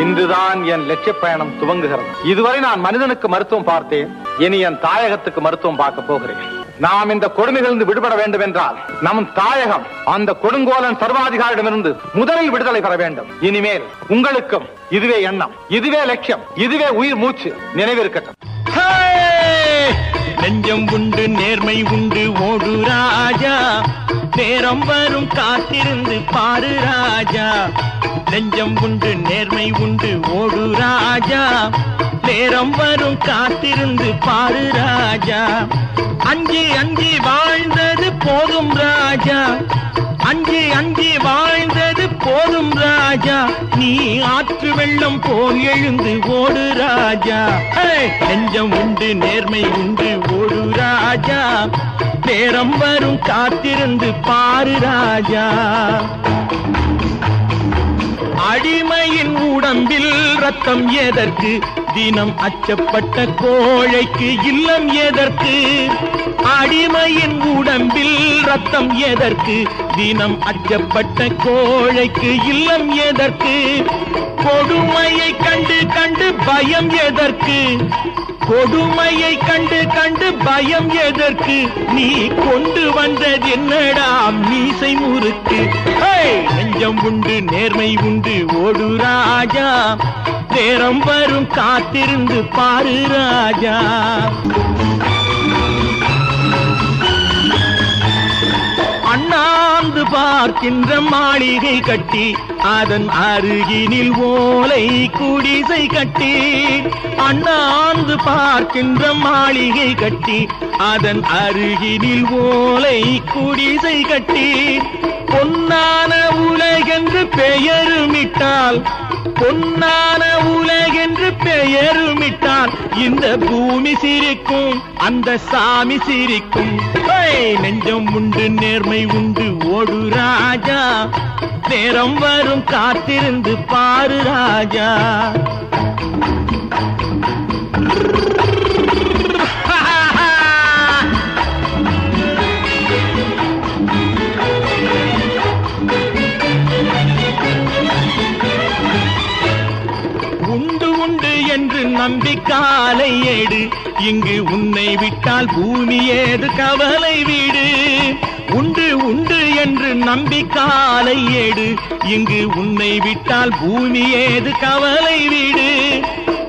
இன்றுதான் என் லட்சிய பயணம் துவங்குகிறது. இதுவரை நான் மனிதனுக்கு மருத்துவம் பார்த்தேன். இனி என் தாயகத்துக்கு மருத்துவம் பார்க்க போகிறேன். நாம் இந்த கொடுமைகளிலிருந்து விடுபட வேண்டும் என்றால் நம் தாயகம் அந்த கொடுங்கோலன் சர்வாதிகாரிடமிருந்து முதலில் விடுதலை பெற வேண்டும். இனிமேல் உங்களுக்கும் இதுவே எண்ணம், இதுவே லட்சியம், இதுவே உயிர் மூச்சு. நினைவிருக்கட்டும். நெஞ்சம் உண்டு, நேர்மை உண்டு, ஓடு ராஜா. நேரம் வரும் காத்திருந்து பாரு ராஜா. நெஞ்சம் உண்டு, நேர்மை உண்டு, ஓடு ராஜா. நேரம் வரும் காத்திருந்து பாரு ராஜா. அஞ்சி அஞ்சி வாழ்ந்தது போதும் ராஜா. அஞ்சி அஞ்சி வாழ்ந்தது போதும் ராஜா. நீ ஆற்று வெள்ளம் போல் எழுந்து ஓடு ராஜா. நெஞ்சம் உண்டு, நேர்மை உண்டு, ஓடு ராஜா. நேரம் வரும் காத்திருந்து பாரு ராஜா. அடிமையின் உடம்பில் ரத்தம் எதற்கு? தினம் அச்சப்பட்ட கோழைக்கு இல்லம் எதற்கு? அடிமையின் உடம்பில் ரத்தம் எதற்கு? தினம் அச்சப்பட்ட கோழைக்கு இல்லம் எதற்கு? கொடுமையை கண்டு கண்டு பயம் எதற்கு? கொடுமையை கண்டு கண்டு பயம் எதற்கு? நீ கொண்டு வந்தது என்னடா மீசை முறுக்கு? நெஞ்சம் உண்டு, நேர்மை உண்டு, ஓடு ராஜா. நேரம் வரும் காத்திருந்து பாரு ராஜா. அண்ணாந்து பார்க்கின்ற மாளிகை கட்டி அதன் அருகினில் ஓலை குடிசை கட்டி. அண்ணாந்து பார்க்கின்ற மாளிகை கட்டி அதன் அருகினில் ஓலை குடிசை கட்டி. பொன்னான உலகென்று பெயருமிட்டால், பொன்னான உலகென்று பெயருமிட்டால் இந்த பூமி சிரிக்கும், அந்த சாமி சிரிக்கும். நெஞ்சம் உண்டு, நேர்மை உண்டு, ஓடு ராஜா. நேரம் வரும் காத்திருந்து பாரு ராஜா. உண்டு உண்டு என்று நம்பி காலை ஏடு. இங்கு உன்னை விட்டால் பூமி ஏது கவலை வீடு. உண்டு உண்டு என்று நம்பி காலை ஏடு. இங்கு உன்னை விட்டால் பூமி ஏது கவலை வீடு.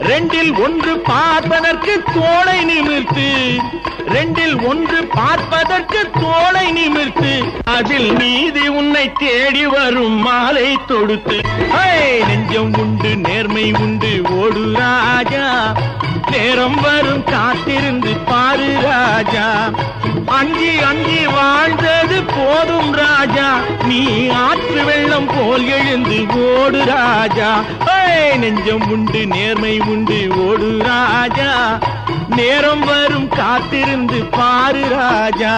ரெண்டில் ஒன்று பார்ப்பதற்கு தோளை நிமிர்த்து. ரெண்டில் ஒன்று பார்ப்பதற்கு தோளை நிமிர்த்து. அதில் நீதி உன்னை தேடி வரும் மாலை தொடுத்து. நெஞ்சம் உண்டு, நேர்மை உண்டு, ஓடு ராஜா. நேரம் வரும் காத்திருந்து பாரு ராஜா. அஞ்சி அஞ்சி வாழ்ந்தது போதும் ராஜா. நீ ஆற்று வெள்ளம் போல் எழுந்து ஓடு ராஜா. நெஞ்சம் உண்டு, நேர்மை உண்டு, ஓடு ராஜா. நேரம் வரும் காத்திருந்து பாரு ராஜா.